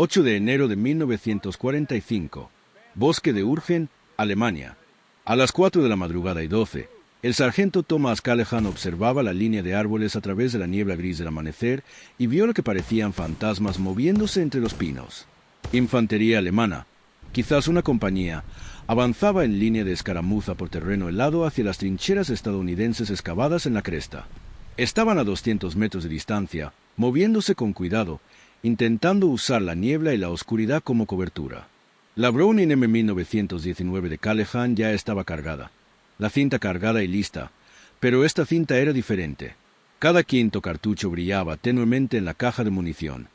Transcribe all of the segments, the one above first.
8 de enero de 1945. Bosque de Urgen, Alemania. A las 4 de la madrugada y 12, el sargento Thomas Callahan observaba la línea de árboles a través de la niebla gris del amanecer y vio lo que parecían fantasmas moviéndose entre los pinos. Infantería alemana, quizás una compañía, avanzaba en línea de escaramuza por terreno helado hacia las trincheras estadounidenses excavadas en la cresta. Estaban a 200 metros de distancia, moviéndose con cuidado, intentando usar la niebla y la oscuridad como cobertura. La Browning M1919 de Callahan ya estaba cargada, la cinta cargada y lista, pero esta cinta era diferente. Cada quinto cartucho brillaba tenuemente en la caja de munición.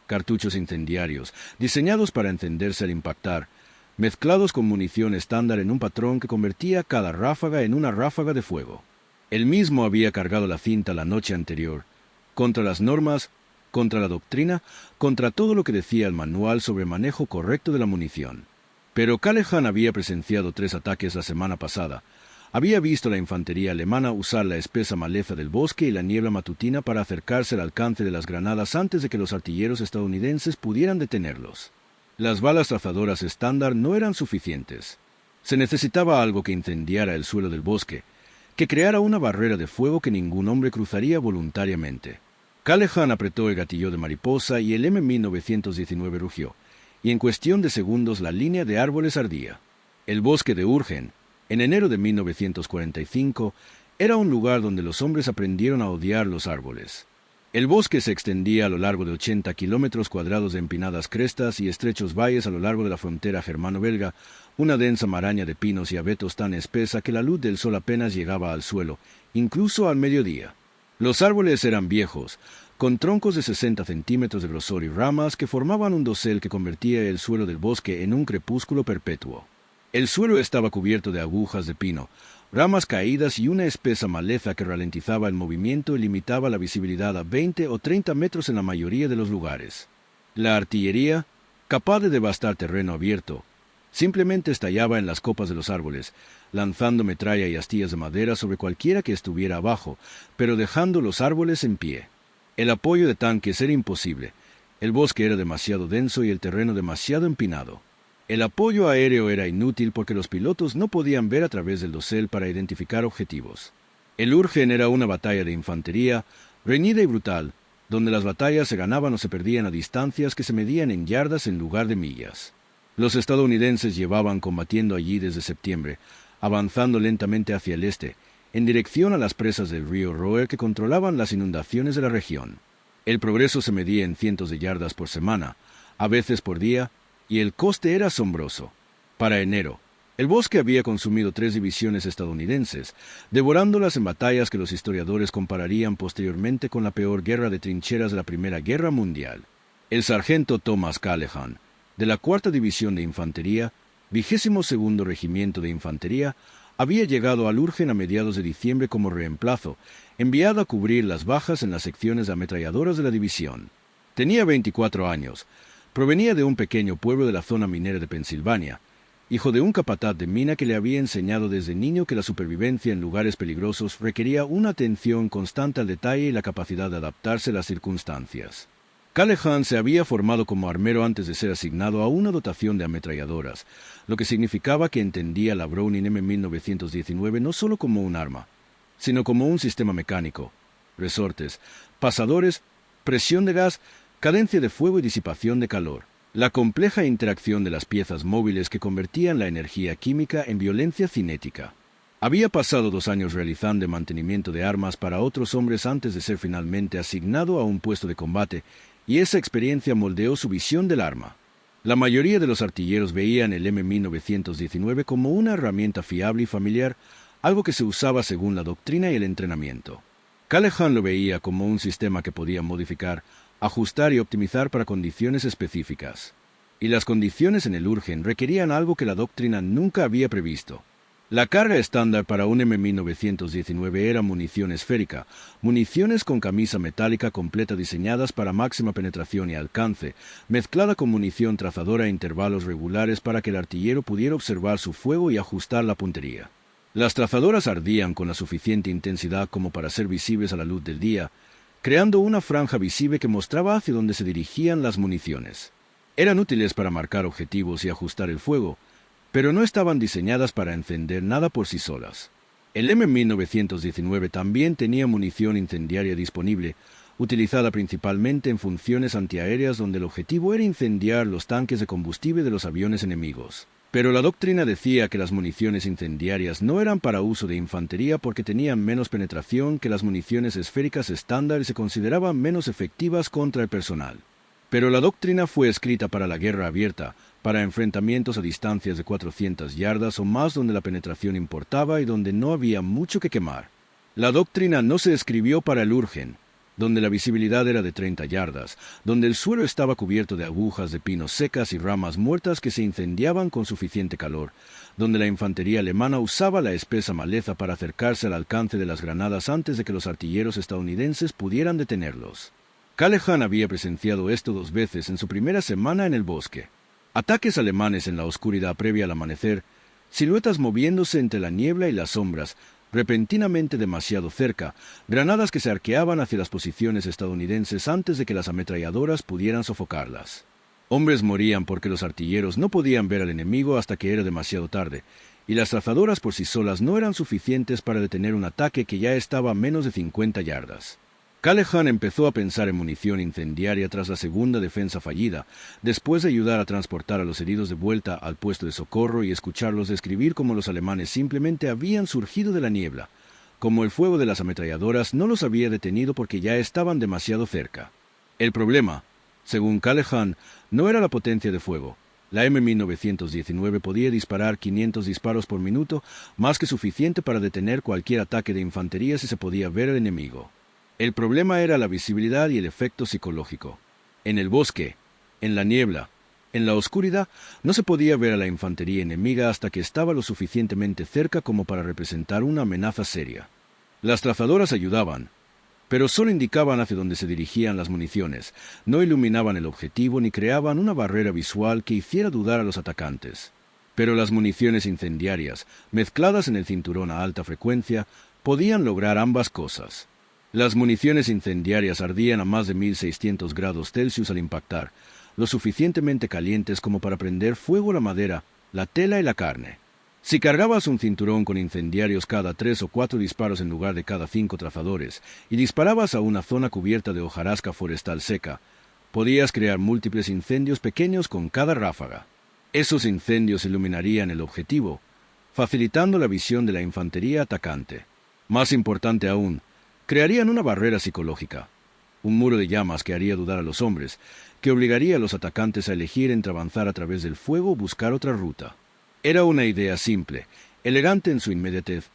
Cartuchos incendiarios, diseñados para encenderse al impactar, mezclados con munición estándar en un patrón que convertía cada ráfaga en una ráfaga de fuego. Él mismo había cargado la cinta la noche anterior, contra las normas, contra la doctrina, contra todo lo que decía el manual sobre manejo correcto de la munición. Pero Callahan había presenciado 3 ataques la semana pasada. Había visto la infantería alemana usar la espesa maleza del bosque y la niebla matutina para acercarse al alcance de las granadas antes de que los artilleros estadounidenses pudieran detenerlos. Las balas trazadoras estándar no eran suficientes. Se necesitaba algo que incendiara el suelo del bosque, que creara una barrera de fuego que ningún hombre cruzaría voluntariamente. Callahan apretó el gatillo de mariposa y el M1919 rugió, y en cuestión de segundos la línea de árboles ardía. El bosque de Urgen, en enero de 1945, era un lugar donde los hombres aprendieron a odiar los árboles. El bosque se extendía a lo largo de 80 kilómetros cuadrados de empinadas crestas y estrechos valles a lo largo de la frontera germano-belga, una densa maraña de pinos y abetos tan espesa que la luz del sol apenas llegaba al suelo, incluso al mediodía. Los árboles eran viejos, con troncos de 60 centímetros de grosor y ramas que formaban un dosel que convertía el suelo del bosque en un crepúsculo perpetuo. El suelo estaba cubierto de agujas de pino, ramas caídas y una espesa maleza que ralentizaba el movimiento y limitaba la visibilidad a 20 o 30 metros en la mayoría de los lugares. La artillería, capaz de devastar terreno abierto, simplemente estallaba en las copas de los árboles, lanzando metralla y astillas de madera sobre cualquiera que estuviera abajo, pero dejando los árboles en pie. El apoyo de tanques era imposible. El bosque era demasiado denso y el terreno demasiado empinado. El apoyo aéreo era inútil porque los pilotos no podían ver a través del dosel para identificar objetivos. El Urgen era una batalla de infantería, reñida y brutal, donde las batallas se ganaban o se perdían a distancias que se medían en yardas en lugar de millas. Los estadounidenses llevaban combatiendo allí desde septiembre, avanzando lentamente hacia el este, en dirección a las presas del río Roer que controlaban las inundaciones de la región. El progreso se medía en cientos de yardas por semana, a veces por día, y el coste era asombroso. Para enero, el bosque había consumido 3 divisiones estadounidenses, devorándolas en batallas que los historiadores compararían posteriormente con la peor guerra de trincheras de la Primera Guerra Mundial. El sargento Thomas Callahan, de la 4ª División de Infantería, 22º Regimiento de Infantería, había llegado al Urgen a mediados de diciembre como reemplazo, enviado a cubrir las bajas en las secciones de ametralladoras de la división. Tenía 24 años, provenía de un pequeño pueblo de la zona minera de Pensilvania, hijo de un capataz de mina que le había enseñado desde niño que la supervivencia en lugares peligrosos requería una atención constante al detalle y la capacidad de adaptarse a las circunstancias. Callahan se había formado como armero antes de ser asignado a una dotación de ametralladoras, lo que significaba que entendía la Browning M1919 no solo como un arma, sino como un sistema mecánico, resortes, pasadores, presión de gas, cadencia de fuego y disipación de calor, la compleja interacción de las piezas móviles que convertían la energía química en violencia cinética. Había pasado 2 años realizando mantenimiento de armas para otros hombres antes de ser finalmente asignado a un puesto de combate, y esa experiencia moldeó su visión del arma. La mayoría de los artilleros veían el M1919 como una herramienta fiable y familiar, algo que se usaba según la doctrina y el entrenamiento. Callahan lo veía como un sistema que podía modificar, ajustar y optimizar para condiciones específicas. Y las condiciones en el Urgen requerían algo que la doctrina nunca había previsto. La carga estándar para un M1919 era munición esférica, municiones con camisa metálica completa diseñadas para máxima penetración y alcance, mezclada con munición trazadora a intervalos regulares para que el artillero pudiera observar su fuego y ajustar la puntería. Las trazadoras ardían con la suficiente intensidad como para ser visibles a la luz del día, creando una franja visible que mostraba hacia dónde se dirigían las municiones. Eran útiles para marcar objetivos y ajustar el fuego, pero no estaban diseñadas para encender nada por sí solas. El M1919 también tenía munición incendiaria disponible, utilizada principalmente en funciones antiaéreas donde el objetivo era incendiar los tanques de combustible de los aviones enemigos. Pero la doctrina decía que las municiones incendiarias no eran para uso de infantería porque tenían menos penetración que las municiones esféricas estándar y se consideraban menos efectivas contra el personal. Pero la doctrina fue escrita para la guerra abierta, para enfrentamientos a distancias de 400 yardas o más donde la penetración importaba y donde no había mucho que quemar. La doctrina no se escribió para el Urgen, donde la visibilidad era de 30 yardas, donde el suelo estaba cubierto de agujas de pinos secas y ramas muertas que se incendiaban con suficiente calor, donde la infantería alemana usaba la espesa maleza para acercarse al alcance de las granadas antes de que los artilleros estadounidenses pudieran detenerlos. Callahan había presenciado esto 2 veces en su primera semana en el bosque. Ataques alemanes en la oscuridad previa al amanecer, siluetas moviéndose entre la niebla y las sombras, repentinamente demasiado cerca, granadas que se arqueaban hacia las posiciones estadounidenses antes de que las ametralladoras pudieran sofocarlas. Hombres morían porque los artilleros no podían ver al enemigo hasta que era demasiado tarde, y las trazadoras por sí solas no eran suficientes para detener un ataque que ya estaba a menos de 50 yardas. Callahan empezó a pensar en munición incendiaria tras la segunda defensa fallida, después de ayudar a transportar a los heridos de vuelta al puesto de socorro y escucharlos describir cómo los alemanes simplemente habían surgido de la niebla, como el fuego de las ametralladoras no los había detenido porque ya estaban demasiado cerca. El problema, según Callahan, no era la potencia de fuego. La M1919 podía disparar 500 disparos por minuto, más que suficiente para detener cualquier ataque de infantería si se podía ver al enemigo. El problema era la visibilidad y el efecto psicológico. En el bosque, en la niebla, en la oscuridad, no se podía ver a la infantería enemiga hasta que estaba lo suficientemente cerca como para representar una amenaza seria. Las trazadoras ayudaban, pero solo indicaban hacia dónde se dirigían las municiones, no iluminaban el objetivo ni creaban una barrera visual que hiciera dudar a los atacantes. Pero las municiones incendiarias, mezcladas en el cinturón a alta frecuencia, podían lograr ambas cosas. Las municiones incendiarias ardían a más de 1600 grados Celsius al impactar, lo suficientemente calientes como para prender fuego la madera, la tela y la carne. Si cargabas un cinturón con incendiarios cada 3 o 4 disparos en lugar de cada 5 trazadores, y disparabas a una zona cubierta de hojarasca forestal seca, podías crear múltiples incendios pequeños con cada ráfaga. Esos incendios iluminarían el objetivo, facilitando la visión de la infantería atacante. Más importante aún, crearían una barrera psicológica, un muro de llamas que haría dudar a los hombres, que obligaría a los atacantes a elegir entre avanzar a través del fuego o buscar otra ruta. Era una idea simple, elegante en su inmediatez,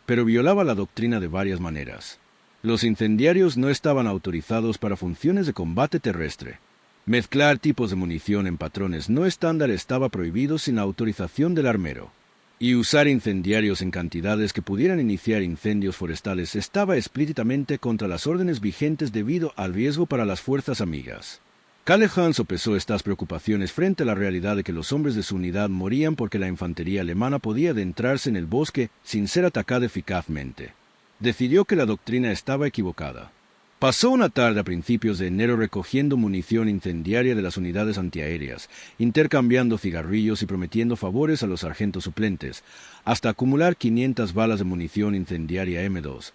pero violaba la doctrina de varias maneras. Los incendiarios no estaban autorizados para funciones de combate terrestre. Mezclar tipos de munición en patrones no estándar estaba prohibido sin la autorización del armero. Y usar incendiarios en cantidades que pudieran iniciar incendios forestales estaba explícitamente contra las órdenes vigentes debido al riesgo para las fuerzas amigas. Callahan sopesó estas preocupaciones frente a la realidad de que los hombres de su unidad morían porque la infantería alemana podía adentrarse en el bosque sin ser atacada eficazmente. Decidió que la doctrina estaba equivocada. Pasó una tarde a principios de enero recogiendo munición incendiaria de las unidades antiaéreas, intercambiando cigarrillos y prometiendo favores a los sargentos suplentes, hasta acumular 500 balas de munición incendiaria M2,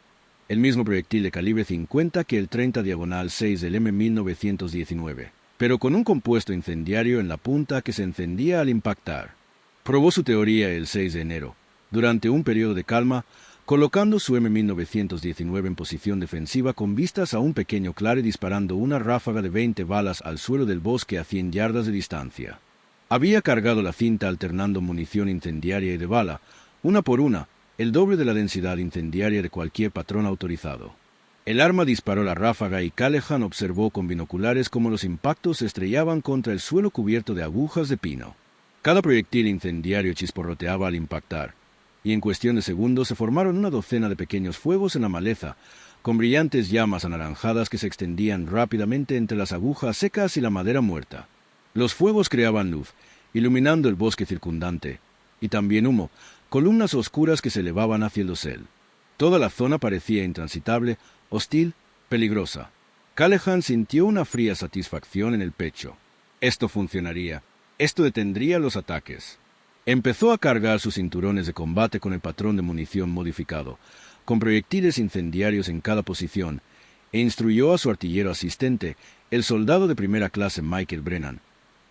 el mismo proyectil de calibre 50 que el 30-6 del M1919, pero con un compuesto incendiario en la punta que se encendía al impactar. Probó su teoría el 6 de enero, durante un periodo de calma, colocando su M1919 en posición defensiva con vistas a un pequeño claro y disparando una ráfaga de 20 balas al suelo del bosque a 100 yardas de distancia. Había cargado la cinta alternando munición incendiaria y de bala, una por una, el doble de la densidad incendiaria de cualquier patrón autorizado. El arma disparó la ráfaga y Callahan observó con binoculares cómo los impactos se estrellaban contra el suelo cubierto de agujas de pino. Cada proyectil incendiario chisporroteaba al impactar, y en cuestión de segundos se formaron una docena de pequeños fuegos en la maleza, con brillantes llamas anaranjadas que se extendían rápidamente entre las agujas secas y la madera muerta. Los fuegos creaban luz, iluminando el bosque circundante, y también humo, columnas oscuras que se elevaban hacia el dosel. Toda la zona parecía intransitable, hostil, peligrosa. Callahan sintió una fría satisfacción en el pecho. Esto funcionaría. Esto detendría los ataques. Empezó a cargar sus cinturones de combate con el patrón de munición modificado, con proyectiles incendiarios en cada posición, e instruyó a su artillero asistente, el soldado de primera clase Michael Brennan,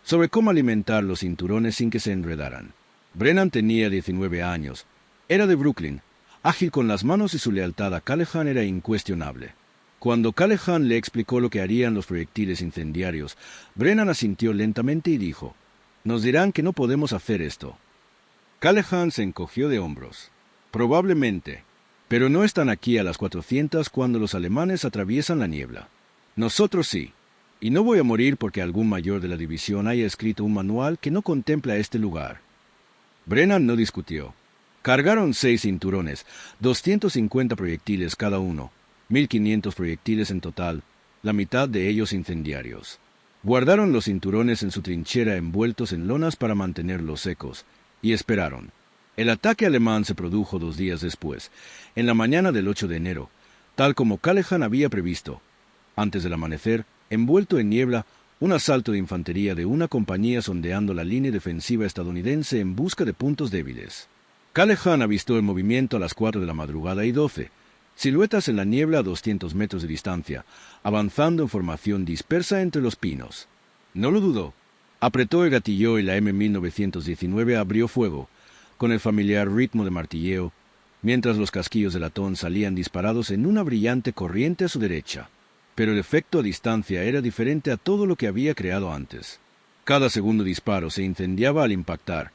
sobre cómo alimentar los cinturones sin que se enredaran. Brennan tenía 19 años, era de Brooklyn, ágil con las manos y su lealtad a Callahan era incuestionable. Cuando Callahan le explicó lo que harían los proyectiles incendiarios, Brennan asintió lentamente y dijo, «Nos dirán que no podemos hacer esto». Callahan se encogió de hombros. «Probablemente, pero no están aquí a las 400 cuando los alemanes atraviesan la niebla. Nosotros sí, y no voy a morir porque algún mayor de la división haya escrito un manual que no contempla este lugar». Brennan no discutió. Cargaron 6 cinturones, 250 proyectiles cada uno, 1.500 proyectiles en total, la mitad de ellos incendiarios. Guardaron los cinturones en su trinchera envueltos en lonas para mantenerlos secos, y esperaron. El ataque alemán se produjo 2 días después, en la mañana del 8 de enero, tal como Callahan había previsto. Antes del amanecer, envuelto en niebla, un asalto de infantería de una compañía sondeando la línea defensiva estadounidense en busca de puntos débiles. Callahan avistó el movimiento a las 4 de la madrugada y 12, siluetas en la niebla a 200 metros de distancia, avanzando en formación dispersa entre los pinos. No lo dudó. Apretó el gatillo y la M1919 abrió fuego, con el familiar ritmo de martilleo, mientras los casquillos de latón salían disparados en una brillante corriente a su derecha. Pero el efecto a distancia era diferente a todo lo que había creado antes. Cada segundo disparo se incendiaba al impactar,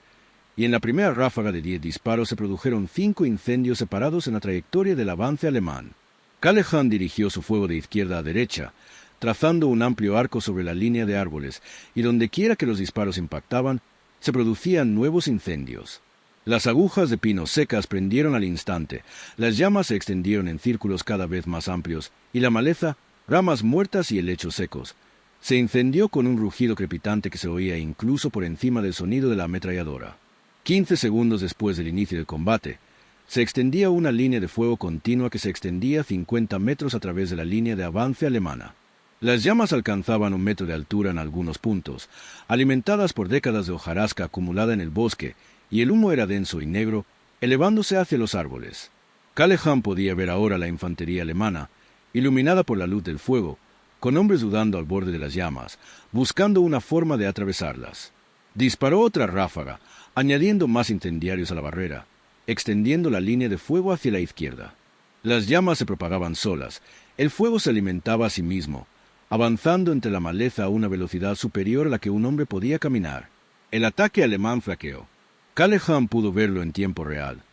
y en la primera ráfaga de 10 disparos se produjeron 5 incendios separados en la trayectoria del avance alemán. Callahan dirigió su fuego de izquierda a derecha, trazando un amplio arco sobre la línea de árboles, y dondequiera que los disparos impactaban, se producían nuevos incendios. Las agujas de pinos secas prendieron al instante, las llamas se extendieron en círculos cada vez más amplios, y la maleza, ramas muertas y helechos secos, se incendió con un rugido crepitante que se oía incluso por encima del sonido de la ametralladora. 15 segundos después del inicio del combate, se extendía una línea de fuego continua que se extendía 50 metros a través de la línea de avance alemana. Las llamas alcanzaban 1 metro de altura en algunos puntos, alimentadas por décadas de hojarasca acumulada en el bosque, y el humo era denso y negro, elevándose hacia los árboles. Callahan podía ver ahora la infantería alemana, iluminada por la luz del fuego, con hombres dudando al borde de las llamas, buscando una forma de atravesarlas. Disparó otra ráfaga, añadiendo más incendiarios a la barrera, extendiendo la línea de fuego hacia la izquierda. Las llamas se propagaban solas, el fuego se alimentaba a sí mismo, avanzando entre la maleza a una velocidad superior a la que un hombre podía caminar. El ataque alemán flaqueó. Callahan pudo verlo en tiempo real.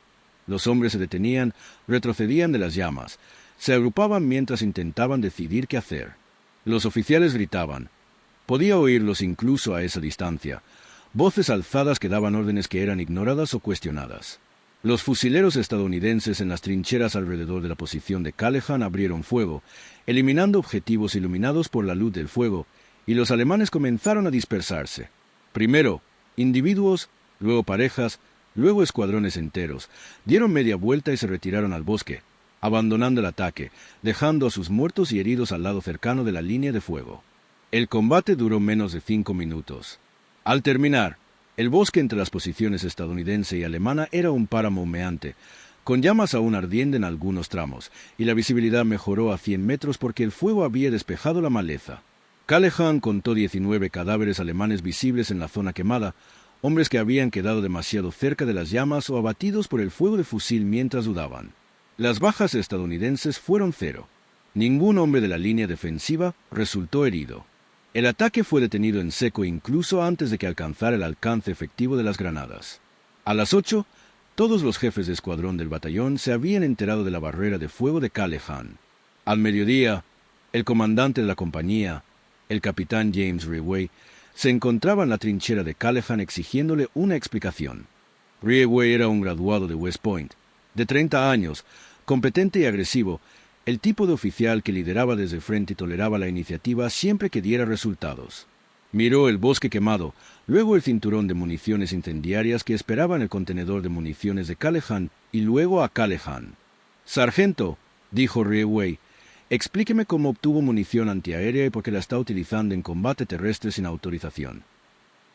Los hombres se detenían, retrocedían de las llamas, se agrupaban mientras intentaban decidir qué hacer. Los oficiales gritaban. Podía oírlos incluso a esa distancia, voces alzadas que daban órdenes que eran ignoradas o cuestionadas. Los fusileros estadounidenses en las trincheras alrededor de la posición de Callahan abrieron fuego, eliminando objetivos iluminados por la luz del fuego, y los alemanes comenzaron a dispersarse. Primero, individuos, luego parejas, luego escuadrones enteros, dieron media vuelta y se retiraron al bosque, abandonando el ataque, dejando a sus muertos y heridos al lado cercano de la línea de fuego. El combate duró menos de 5 minutos. Al terminar, el bosque entre las posiciones estadounidense y alemana era un páramo humeante, con llamas aún ardiendo en algunos tramos, y la visibilidad mejoró a 100 metros porque el fuego había despejado la maleza. Callahan contó 19 cadáveres alemanes visibles en la zona quemada, hombres que habían quedado demasiado cerca de las llamas o abatidos por el fuego de fusil mientras dudaban. Las bajas estadounidenses fueron 0. Ningún hombre de la línea defensiva resultó herido. El ataque fue detenido en seco incluso antes de que alcanzara el alcance efectivo de las granadas. A las 8, todos los jefes de escuadrón del batallón se habían enterado de la barrera de fuego de Callahan. Al mediodía, el comandante de la compañía, el capitán James Reaway, se encontraba en la trinchera de Callahan exigiéndole una explicación. Reaway era un graduado de West Point, de 30 años, competente y agresivo, el tipo de oficial que lideraba desde el frente y toleraba la iniciativa siempre que diera resultados. Miró el bosque quemado, luego el cinturón de municiones incendiarias que esperaba en el contenedor de municiones de Callahan y luego a Callahan. «Sargento», dijo Reaway, Explíqueme cómo obtuvo munición antiaérea y por qué la está utilizando en combate terrestre sin autorización.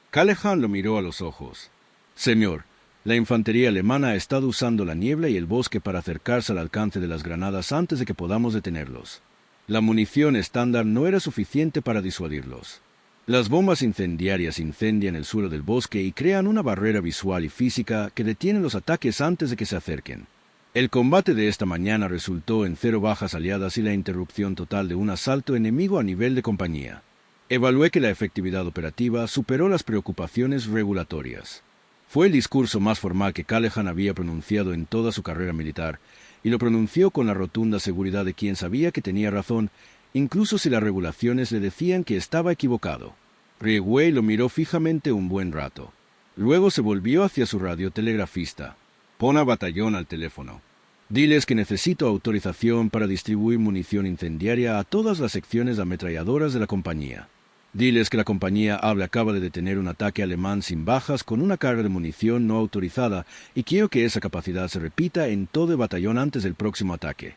Callahan lo miró a los ojos. Señor, la infantería alemana ha estado usando la niebla y el bosque para acercarse al alcance de las granadas antes de que podamos detenerlos. La munición estándar no era suficiente para disuadirlos. Las bombas incendiarias incendian el suelo del bosque y crean una barrera visual y física que detiene los ataques antes de que se acerquen. El combate de esta mañana resultó en 0 bajas aliadas y la interrupción total de un asalto enemigo a nivel de compañía. Evalué que la efectividad operativa superó las preocupaciones regulatorias. Fue el discurso más formal que Callahan había pronunciado en toda su carrera militar, y lo pronunció con la rotunda seguridad de quien sabía que tenía razón, incluso si las regulaciones le decían que estaba equivocado. Riegway lo miró fijamente un buen rato. Luego se volvió hacia su radiotelegrafista. Pon a batallón al teléfono. Diles que necesito autorización para distribuir munición incendiaria a todas las secciones ametralladoras de la compañía. Diles que la compañía acaba de detener un ataque alemán sin bajas con una carga de munición no autorizada y quiero que esa capacidad se repita en todo el batallón antes del próximo ataque.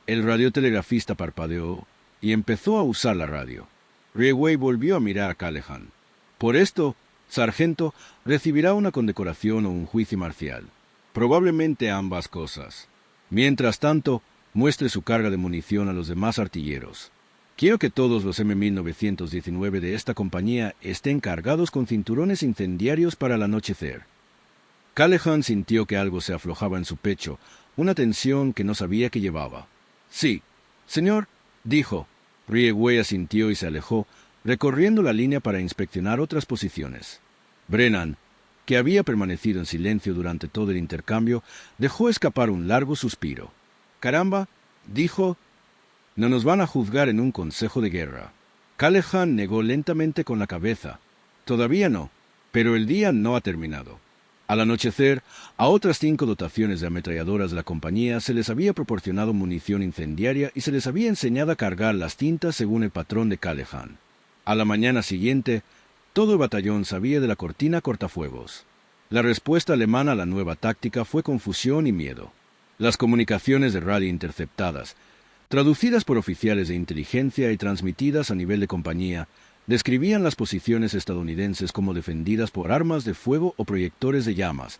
El radiotelegrafista parpadeó y empezó a usar la radio. Riegway volvió a mirar a Callahan. Por esto, sargento, recibirá una condecoración o un juicio marcial. Probablemente ambas cosas. Mientras tanto, muestre su carga de munición a los demás artilleros. Quiero que todos los M1919 de esta compañía estén cargados con cinturones incendiarios para el anochecer. Callahan sintió que algo se aflojaba en su pecho, una tensión que no sabía que llevaba. Sí, señor, dijo. Riegway asintió y se alejó, recorriendo la línea para inspeccionar otras posiciones. Brennan, que había permanecido en silencio durante todo el intercambio, dejó escapar un largo suspiro. «Caramba», dijo, «no nos van a juzgar en un consejo de guerra». Callahan negó lentamente con la cabeza. «Todavía no, pero el día no ha terminado». Al anochecer, a otras 5 dotaciones de ametralladoras de la compañía se les había proporcionado munición incendiaria y se les había enseñado a cargar las tintas según el patrón de Callahan. A la mañana siguiente, todo el batallón sabía de la cortina cortafuegos. La respuesta alemana a la nueva táctica fue confusión y miedo. Las comunicaciones de radio interceptadas, traducidas por oficiales de inteligencia y transmitidas a nivel de compañía, describían las posiciones estadounidenses como defendidas por armas de fuego o proyectores de llamas,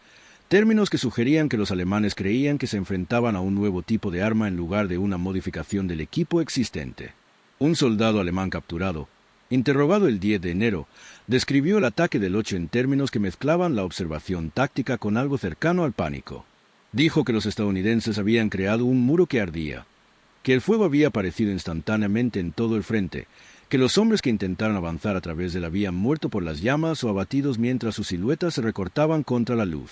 términos que sugerían que los alemanes creían que se enfrentaban a un nuevo tipo de arma en lugar de una modificación del equipo existente. Un soldado alemán capturado, interrogado el 10 de enero, describió el ataque del 8 en términos que mezclaban la observación táctica con algo cercano al pánico. Dijo que los estadounidenses habían creado un muro que ardía, que el fuego había aparecido instantáneamente en todo el frente, que los hombres que intentaron avanzar a través de él habían muerto por las llamas o abatidos mientras sus siluetas se recortaban contra la luz.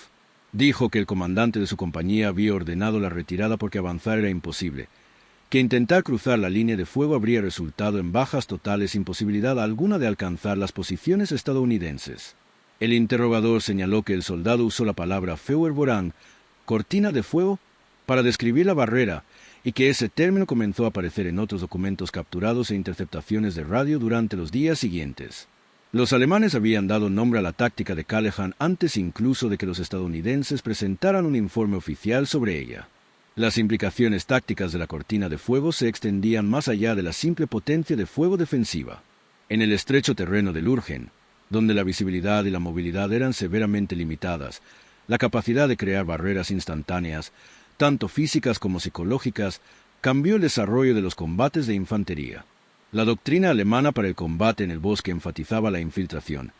Dijo que el comandante de su compañía había ordenado la retirada porque avanzar era imposible, que intentar cruzar la línea de fuego habría resultado en bajas totales sin posibilidad alguna de alcanzar las posiciones estadounidenses. El interrogador señaló que el soldado usó la palabra Feuervorhang, cortina de fuego, para describir la barrera, y que ese término comenzó a aparecer en otros documentos capturados e interceptaciones de radio durante los días siguientes. Los alemanes habían dado nombre a la táctica de Callahan antes incluso de que los estadounidenses presentaran un informe oficial sobre ella. Las implicaciones tácticas de la cortina de fuego se extendían más allá de la simple potencia de fuego defensiva. En el estrecho terreno del Urgen, donde la visibilidad y la movilidad eran severamente limitadas, la capacidad de crear barreras instantáneas, tanto físicas como psicológicas, cambió el desarrollo de los combates de infantería. La doctrina alemana para el combate en el bosque enfatizaba la infiltración,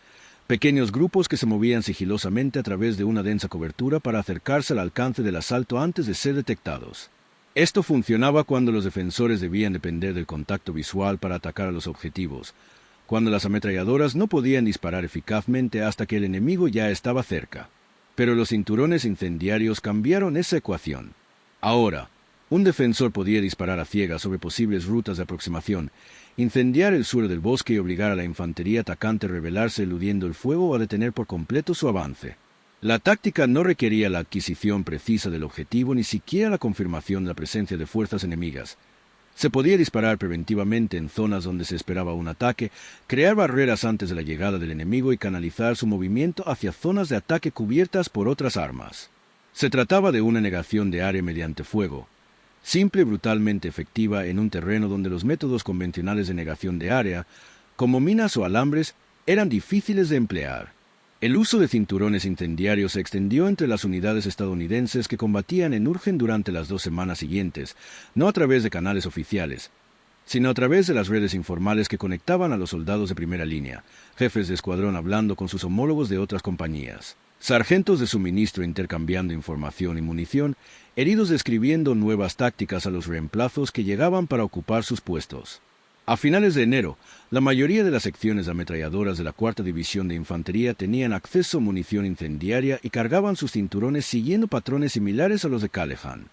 pequeños grupos que se movían sigilosamente a través de una densa cobertura para acercarse al alcance del asalto antes de ser detectados. Esto funcionaba cuando los defensores debían depender del contacto visual para atacar a los objetivos, cuando las ametralladoras no podían disparar eficazmente hasta que el enemigo ya estaba cerca. Pero los cinturones incendiarios cambiaron esa ecuación. Ahora, un defensor podía disparar a ciegas sobre posibles rutas de aproximación, incendiar el suelo del bosque y obligar a la infantería atacante a rebelarse eludiendo el fuego o a detener por completo su avance. La táctica no requería la adquisición precisa del objetivo ni siquiera la confirmación de la presencia de fuerzas enemigas. Se podía disparar preventivamente en zonas donde se esperaba un ataque, crear barreras antes de la llegada del enemigo y canalizar su movimiento hacia zonas de ataque cubiertas por otras armas. Se trataba de una negación de área mediante fuego. simple y brutalmente efectiva en un terreno donde los métodos convencionales de negación de área, como minas o alambres, eran difíciles de emplear. El uso de cinturones incendiarios se extendió entre las unidades estadounidenses que combatían en Urgen durante las 2 semanas siguientes, no a través de canales oficiales, sino a través de las redes informales que conectaban a los soldados de primera línea, jefes de escuadrón hablando con sus homólogos de otras compañías, sargentos de suministro intercambiando información y munición, heridos describiendo nuevas tácticas a los reemplazos que llegaban para ocupar sus puestos. A finales de enero, la mayoría de las secciones ametralladoras de la 4ª División de Infantería tenían acceso a munición incendiaria y cargaban sus cinturones siguiendo patrones similares a los de Callaghan.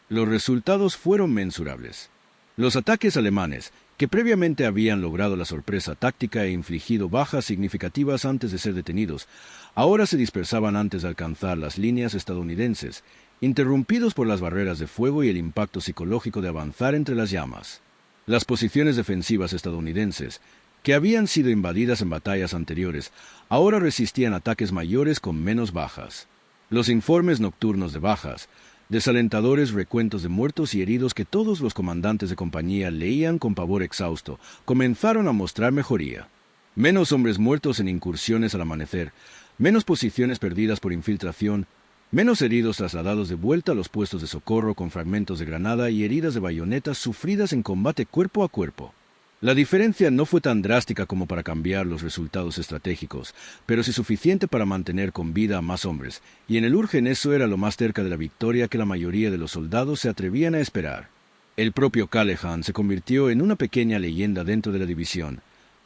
Los resultados fueron mensurables. Los ataques alemanes, que previamente habían logrado la sorpresa táctica e infligido bajas significativas antes de ser detenidos, ahora se dispersaban antes de alcanzar las líneas estadounidenses, interrumpidos por las barreras de fuego y el impacto psicológico de avanzar entre las llamas. Las posiciones defensivas estadounidenses, que habían sido invadidas en batallas anteriores, ahora resistían ataques mayores con menos bajas. Los informes nocturnos de bajas, desalentadores recuentos de muertos y heridos que todos los comandantes de compañía leían con pavor exhausto, comenzaron a mostrar mejoría. Menos hombres muertos en incursiones al amanecer, menos posiciones perdidas por infiltración, menos heridos trasladados de vuelta a los puestos de socorro con fragmentos de granada y heridas de bayonetas sufridas en combate cuerpo a cuerpo. La diferencia no fue tan drástica como para cambiar los resultados estratégicos, pero sí suficiente para mantener con vida a más hombres, y en el Urgen eso era lo más cerca de la victoria que la mayoría de los soldados se atrevían a esperar. El propio Callaghan se convirtió en una pequeña leyenda dentro de la división,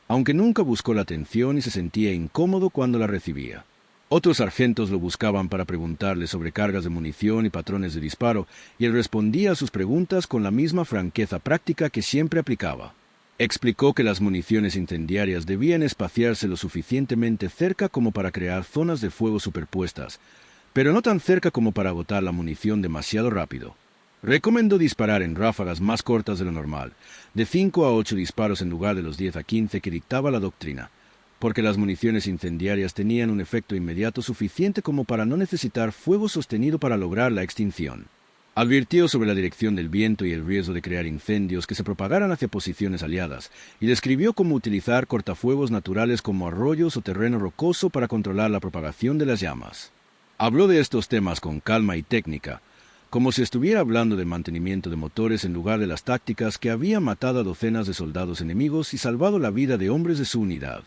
aunque nunca buscó la atención y se sentía incómodo cuando la recibía. Otros sargentos lo buscaban para preguntarle sobre cargas de munición y patrones de disparo, y él respondía a sus preguntas con la misma franqueza práctica que siempre aplicaba. Explicó que las municiones incendiarias debían espaciarse lo suficientemente cerca como para crear zonas de fuego superpuestas, pero no tan cerca como para agotar la munición demasiado rápido. Recomendó disparar en ráfagas más cortas de lo normal, de 5 a 8 disparos en lugar de los 10 a 15 que dictaba la doctrina, porque las municiones incendiarias tenían un efecto inmediato suficiente como para no necesitar fuego sostenido para lograr la extinción. Advirtió sobre la dirección del viento y el riesgo de crear incendios que se propagaran hacia posiciones aliadas, y describió cómo utilizar cortafuegos naturales como arroyos o terreno rocoso para controlar la propagación de las llamas. Habló de estos temas con calma y técnica, como si estuviera hablando de mantenimiento de motores en lugar de las tácticas que habían matado a docenas de soldados enemigos y salvado la vida de hombres de su unidad.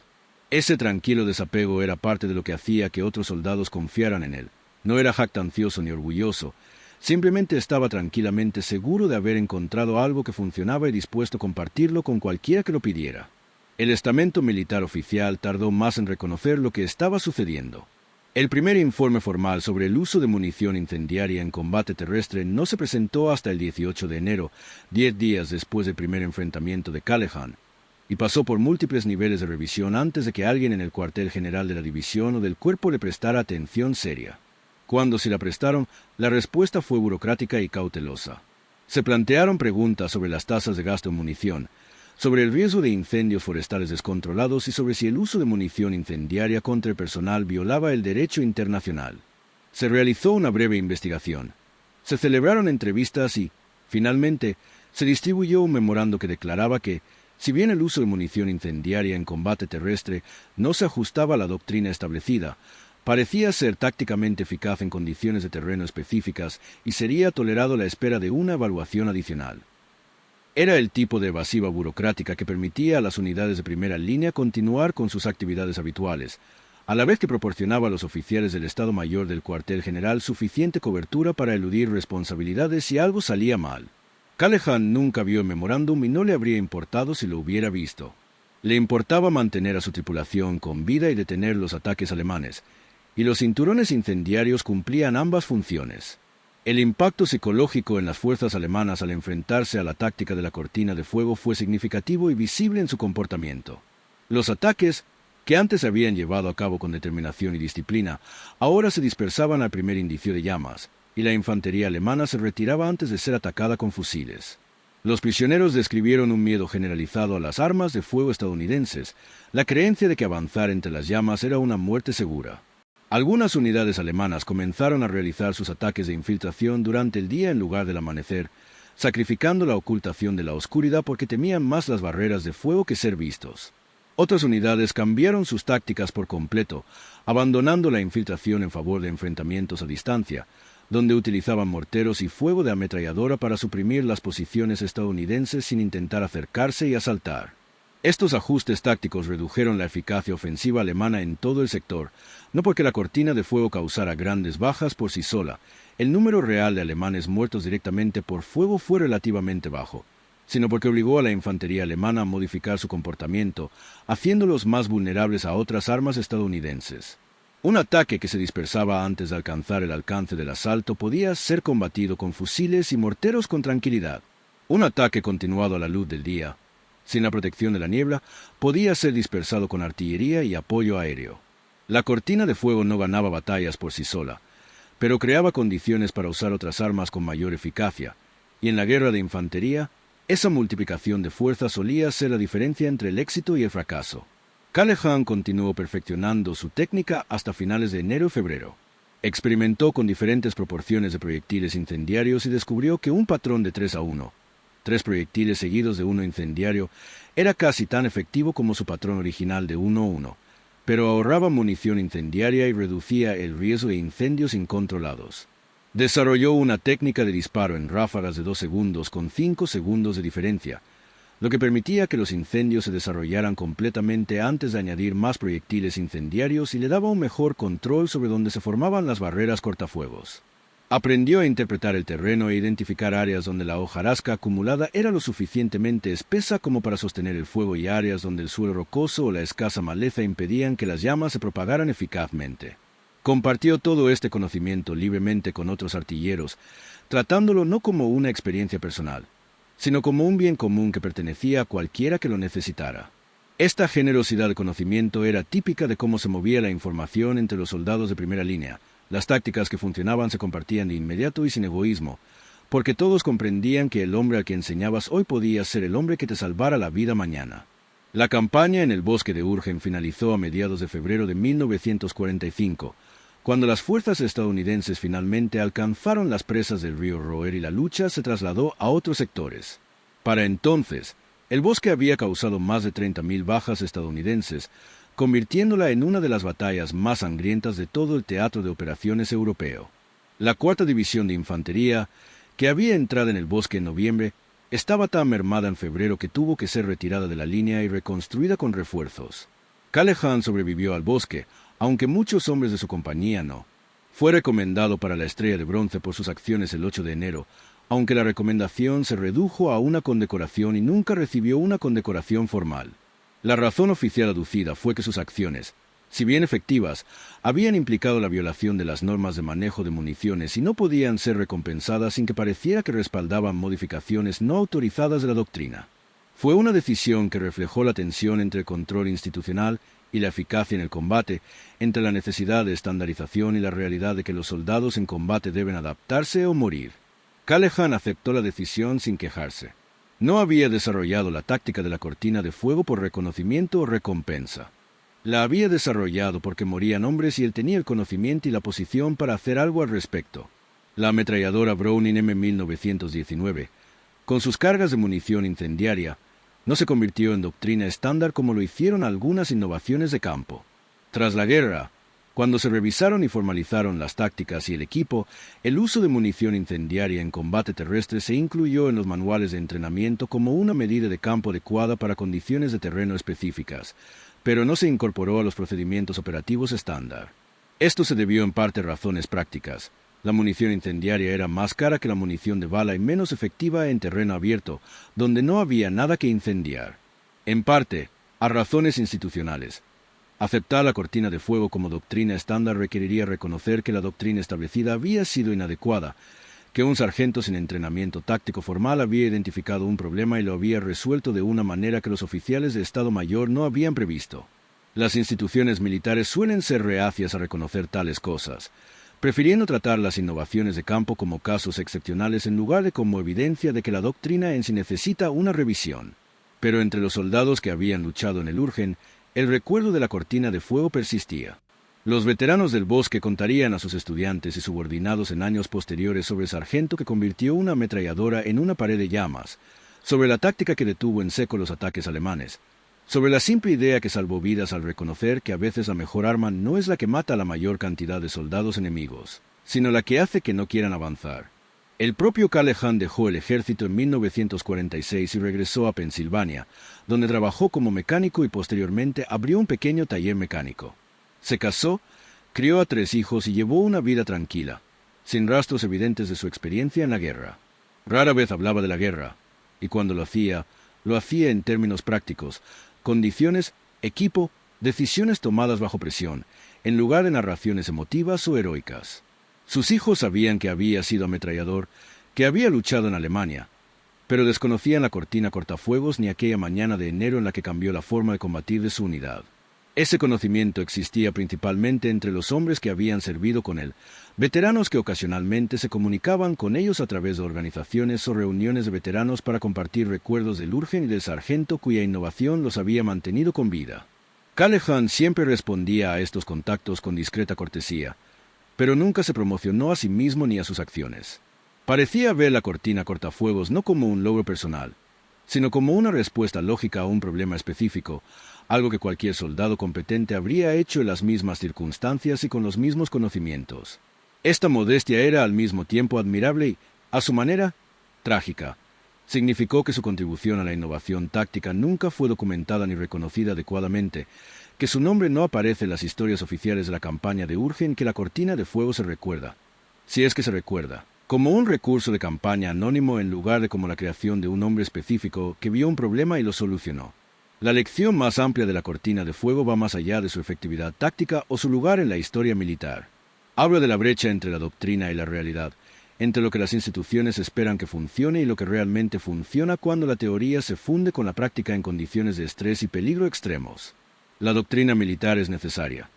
Ese tranquilo desapego era parte de lo que hacía que otros soldados confiaran en él. No era jactancioso ni orgulloso, simplemente estaba tranquilamente seguro de haber encontrado algo que funcionaba y dispuesto a compartirlo con cualquiera que lo pidiera. El estamento militar oficial tardó más en reconocer lo que estaba sucediendo. El primer informe formal sobre el uso de munición incendiaria en combate terrestre no se presentó hasta el 18 de enero, 10 días después del primer enfrentamiento de Callaghan, y pasó por múltiples niveles de revisión antes de que alguien en el cuartel general de la división o del cuerpo le prestara atención seria. Cuando se la prestaron, la respuesta fue burocrática y cautelosa. Se plantearon preguntas sobre las tasas de gasto en munición, sobre el riesgo de incendios forestales descontrolados y sobre si el uso de munición incendiaria contra el personal violaba el derecho internacional. Se realizó una breve investigación. Se celebraron entrevistas y, finalmente, se distribuyó un memorando que declaraba que, si bien el uso de munición incendiaria en combate terrestre no se ajustaba a la doctrina establecida, parecía ser tácticamente eficaz en condiciones de terreno específicas y sería tolerado la espera de una evaluación adicional. Era el tipo de evasiva burocrática que permitía a las unidades de primera línea continuar con sus actividades habituales, a la vez que proporcionaba a los oficiales del Estado Mayor del cuartel general suficiente cobertura para eludir responsabilidades si algo salía mal. Callaghan nunca vio el memorándum y no le habría importado si lo hubiera visto. Le importaba mantener a su tripulación con vida y detener los ataques alemanes, y los cinturones incendiarios cumplían ambas funciones. El impacto psicológico en las fuerzas alemanas al enfrentarse a la táctica de la cortina de fuego fue significativo y visible en su comportamiento. Los ataques, que antes se habían llevado a cabo con determinación y disciplina, ahora se dispersaban al primer indicio de llamas, y la infantería alemana se retiraba antes de ser atacada con fusiles. Los prisioneros describieron un miedo generalizado a las armas de fuego estadounidenses, la creencia de que avanzar entre las llamas era una muerte segura. Algunas unidades alemanas comenzaron a realizar sus ataques de infiltración durante el día en lugar del amanecer, sacrificando la ocultación de la oscuridad porque temían más las barreras de fuego que ser vistos. Otras unidades cambiaron sus tácticas por completo, abandonando la infiltración en favor de enfrentamientos a distancia, donde utilizaban morteros y fuego de ametralladora para suprimir las posiciones estadounidenses sin intentar acercarse y asaltar. Estos ajustes tácticos redujeron la eficacia ofensiva alemana en todo el sector, no porque la cortina de fuego causara grandes bajas por sí sola. El número real de alemanes muertos directamente por fuego fue relativamente bajo, sino porque obligó a la infantería alemana a modificar su comportamiento, haciéndolos más vulnerables a otras armas estadounidenses. Un ataque que se dispersaba antes de alcanzar el alcance del asalto podía ser combatido con fusiles y morteros con tranquilidad. Un ataque continuado a la luz del día, sin la protección de la niebla, podía ser dispersado con artillería y apoyo aéreo. La cortina de fuego no ganaba batallas por sí sola, pero creaba condiciones para usar otras armas con mayor eficacia, y en la guerra de infantería, esa multiplicación de fuerza solía ser la diferencia entre el éxito y el fracaso. Callaghan continuó perfeccionando su técnica hasta finales de enero y febrero. Experimentó con diferentes proporciones de proyectiles incendiarios y descubrió que un patrón de 3-1, 3 proyectiles seguidos de uno incendiario, era casi tan efectivo como su patrón original de 1-1, pero ahorraba munición incendiaria y reducía el riesgo de incendios incontrolados. Desarrolló una técnica de disparo en ráfagas de 2 segundos con 5 segundos de diferencia, lo que permitía que los incendios se desarrollaran completamente antes de añadir más proyectiles incendiarios y le daba un mejor control sobre dónde se formaban las barreras cortafuegos. Aprendió a interpretar el terreno e identificar áreas donde la hojarasca acumulada era lo suficientemente espesa como para sostener el fuego y áreas donde el suelo rocoso o la escasa maleza impedían que las llamas se propagaran eficazmente. Compartió todo este conocimiento libremente con otros artilleros, tratándolo no como una experiencia personal, sino como un bien común que pertenecía a cualquiera que lo necesitara. Esta generosidad de conocimiento era típica de cómo se movía la información entre los soldados de primera línea. Las tácticas que funcionaban se compartían de inmediato y sin egoísmo, porque todos comprendían que el hombre al que enseñabas hoy podía ser el hombre que te salvara la vida mañana. La campaña en el bosque de Urgen finalizó a mediados de febrero de 1945, cuando las fuerzas estadounidenses finalmente alcanzaron las presas del río Roer y la lucha se trasladó a otros sectores. Para entonces, el bosque había causado más de 30.000 bajas estadounidenses, convirtiéndola en una de las batallas más sangrientas de todo el teatro de operaciones europeo. La 4ª División de Infantería, que había entrado en el bosque en noviembre, estaba tan mermada en febrero que tuvo que ser retirada de la línea y reconstruida con refuerzos. Callaghan sobrevivió al bosque, aunque muchos hombres de su compañía no. Fue recomendado para la Estrella de Bronce por sus acciones el 8 de enero, aunque la recomendación se redujo a una condecoración y nunca recibió una condecoración formal. La razón oficial aducida fue que sus acciones, si bien efectivas, habían implicado la violación de las normas de manejo de municiones y no podían ser recompensadas sin que pareciera que respaldaban modificaciones no autorizadas de la doctrina. Fue una decisión que reflejó la tensión entre el control institucional y la eficacia en el combate, entre la necesidad de estandarización y la realidad de que los soldados en combate deben adaptarse o morir. Callaghan aceptó la decisión sin quejarse. No había desarrollado la táctica de la cortina de fuego por reconocimiento o recompensa. La había desarrollado porque morían hombres y él tenía el conocimiento y la posición para hacer algo al respecto. La ametralladora Browning M1919, con sus cargas de munición incendiaria, no se convirtió en doctrina estándar como lo hicieron algunas innovaciones de campo. Tras la guerra, cuando se revisaron y formalizaron las tácticas y el equipo, el uso de munición incendiaria en combate terrestre se incluyó en los manuales de entrenamiento como una medida de campo adecuada para condiciones de terreno específicas, pero no se incorporó a los procedimientos operativos estándar. Esto se debió en parte a razones prácticas. La munición incendiaria era más cara que la munición de bala y menos efectiva en terreno abierto, donde no había nada que incendiar. En parte, a razones institucionales. Aceptar la cortina de fuego como doctrina estándar requeriría reconocer que la doctrina establecida había sido inadecuada, que un sargento sin entrenamiento táctico formal había identificado un problema y lo había resuelto de una manera que los oficiales de Estado Mayor no habían previsto. Las instituciones militares suelen ser reacias a reconocer tales cosas, prefiriendo tratar las innovaciones de campo como casos excepcionales en lugar de como evidencia de que la doctrina en sí necesita una revisión. Pero entre los soldados que habían luchado en el Urgen, el recuerdo de la cortina de fuego persistía. Los veteranos del bosque contarían a sus estudiantes y subordinados en años posteriores sobre el sargento que convirtió una ametralladora en una pared de llamas, sobre la táctica que detuvo en seco los ataques alemanes, sobre la simple idea que salvó vidas al reconocer que a veces la mejor arma no es la que mata a la mayor cantidad de soldados enemigos, sino la que hace que no quieran avanzar. El propio Callahan dejó el ejército en 1946 y regresó a Pensilvania, donde trabajó como mecánico y posteriormente abrió un pequeño taller mecánico. Se casó, crió a 3 hijos y llevó una vida tranquila, sin rastros evidentes de su experiencia en la guerra. Rara vez hablaba de la guerra, y cuando lo hacía en términos prácticos, condiciones, equipo, decisiones tomadas bajo presión, en lugar de narraciones emotivas o heroicas. Sus hijos sabían que había sido ametrallador, que había luchado en Alemania, pero desconocían la cortina cortafuegos ni aquella mañana de enero en la que cambió la forma de combatir de su unidad. Ese conocimiento existía principalmente entre los hombres que habían servido con él, veteranos que ocasionalmente se comunicaban con ellos a través de organizaciones o reuniones de veteranos para compartir recuerdos del Urgen y del sargento cuya innovación los había mantenido con vida. Callahan siempre respondía a estos contactos con discreta cortesía, pero nunca se promocionó a sí mismo ni a sus acciones. Parecía ver la cortina cortafuegos no como un logro personal, sino como una respuesta lógica a un problema específico, algo que cualquier soldado competente habría hecho en las mismas circunstancias y con los mismos conocimientos. Esta modestia era al mismo tiempo admirable y, a su manera, trágica. Significó que su contribución a la innovación táctica nunca fue documentada ni reconocida adecuadamente, que su nombre no aparece en las historias oficiales de la campaña de Urgen, que la cortina de fuego se recuerda, si es que se recuerda, como un recurso de campaña anónimo en lugar de como la creación de un hombre específico que vio un problema y lo solucionó. La lección más amplia de la cortina de fuego va más allá de su efectividad táctica o su lugar en la historia militar. Habla de la brecha entre la doctrina y la realidad, entre lo que las instituciones esperan que funcione y lo que realmente funciona cuando la teoría se funde con la práctica en condiciones de estrés y peligro extremos. La doctrina militar es necesaria.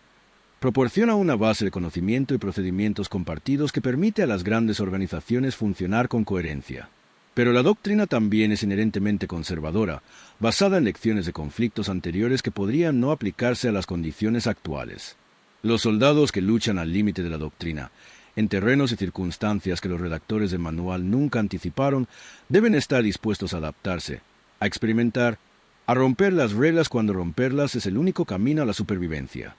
Proporciona una base de conocimiento y procedimientos compartidos que permite a las grandes organizaciones funcionar con coherencia. Pero la doctrina también es inherentemente conservadora, basada en lecciones de conflictos anteriores que podrían no aplicarse a las condiciones actuales. Los soldados que luchan al límite de la doctrina, en terrenos y circunstancias que los redactores del manual nunca anticiparon, deben estar dispuestos a adaptarse, a experimentar, a romper las reglas cuando romperlas es el único camino a la supervivencia.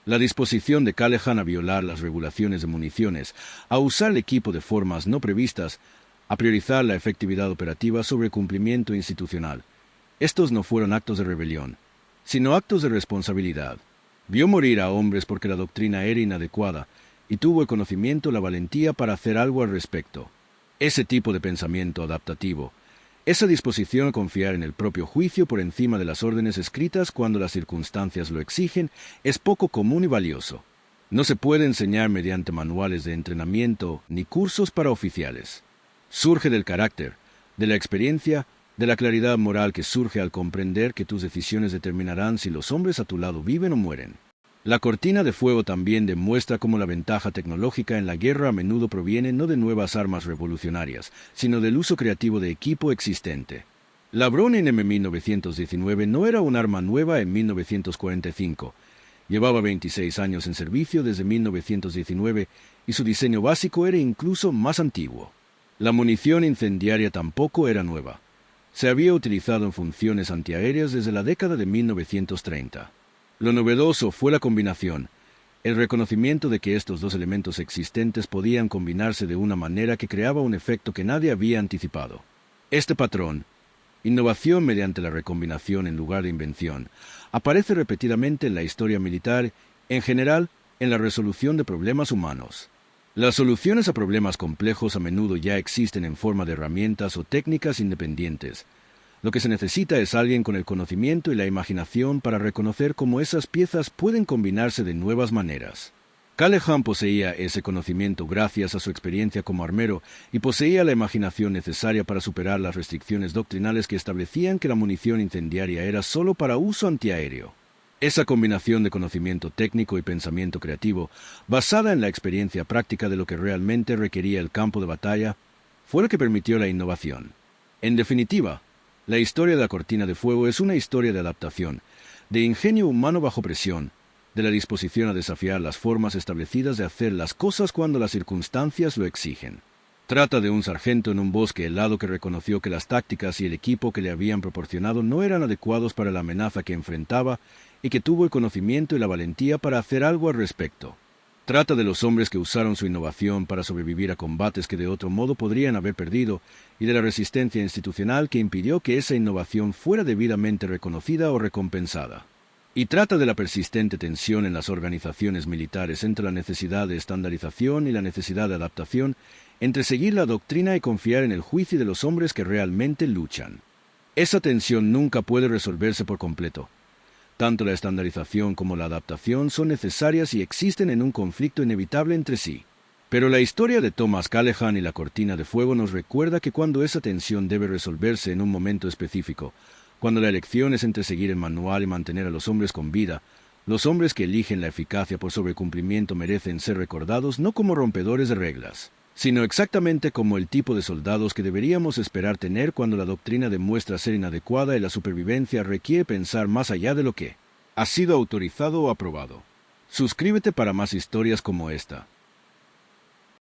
La disposición de Callahan a violar las regulaciones de municiones, a usar el equipo de formas no previstas, a priorizar la efectividad operativa sobre el cumplimiento institucional. Estos no fueron actos de rebelión, sino actos de responsabilidad. Vio morir a hombres porque la doctrina era inadecuada y tuvo el conocimiento y la valentía para hacer algo al respecto. Ese tipo de pensamiento adaptativo, esa disposición a confiar en el propio juicio por encima de las órdenes escritas cuando las circunstancias lo exigen, es poco común y valioso. No se puede enseñar mediante manuales de entrenamiento ni cursos para oficiales. Surge del carácter, de la experiencia, de la claridad moral que surge al comprender que tus decisiones determinarán si los hombres a tu lado viven o mueren. La cortina de fuego también demuestra cómo la ventaja tecnológica en la guerra a menudo proviene no de nuevas armas revolucionarias, sino del uso creativo de equipo existente. La Browning M1919 no era un arma nueva en 1945. Llevaba 26 años en servicio desde 1919 y su diseño básico era incluso más antiguo. La munición incendiaria tampoco era nueva. Se había utilizado en funciones antiaéreas desde la década de 1930. Lo novedoso fue la combinación, el reconocimiento de que estos dos elementos existentes podían combinarse de una manera que creaba un efecto que nadie había anticipado. Este patrón, innovación mediante la recombinación en lugar de invención, aparece repetidamente en la historia militar, en general, en la resolución de problemas humanos. Las soluciones a problemas complejos a menudo ya existen en forma de herramientas o técnicas independientes. Lo que se necesita es alguien con el conocimiento y la imaginación para reconocer cómo esas piezas pueden combinarse de nuevas maneras. Callahan poseía ese conocimiento gracias a su experiencia como armero y poseía la imaginación necesaria para superar las restricciones doctrinales que establecían que la munición incendiaria era solo para uso antiaéreo. Esa combinación de conocimiento técnico y pensamiento creativo, basada en la experiencia práctica de lo que realmente requería el campo de batalla, fue lo que permitió la innovación. En definitiva, la historia de la cortina de fuego es una historia de adaptación, de ingenio humano bajo presión, de la disposición a desafiar las formas establecidas de hacer las cosas cuando las circunstancias lo exigen. Trata de un sargento en un bosque helado que reconoció que las tácticas y el equipo que le habían proporcionado no eran adecuados para la amenaza que enfrentaba y que tuvo el conocimiento y la valentía para hacer algo al respecto. Trata de los hombres que usaron su innovación para sobrevivir a combates que de otro modo podrían haber perdido y de la resistencia institucional que impidió que esa innovación fuera debidamente reconocida o recompensada. Y trata de la persistente tensión en las organizaciones militares entre la necesidad de estandarización y la necesidad de adaptación, entre seguir la doctrina y confiar en el juicio de los hombres que realmente luchan. Esa tensión nunca puede resolverse por completo. Tanto la estandarización como la adaptación son necesarias y existen en un conflicto inevitable entre sí. Pero la historia de Thomas Callahan y la cortina de fuego nos recuerda que cuando esa tensión debe resolverse en un momento específico, cuando la elección es entre seguir el manual y mantener a los hombres con vida, los hombres que eligen la eficacia por sobrecumplimiento merecen ser recordados no como rompedores de reglas, sino exactamente como el tipo de soldados que deberíamos esperar tener cuando la doctrina demuestra ser inadecuada y la supervivencia requiere pensar más allá de lo que ha sido autorizado o aprobado. Suscríbete para más historias como esta.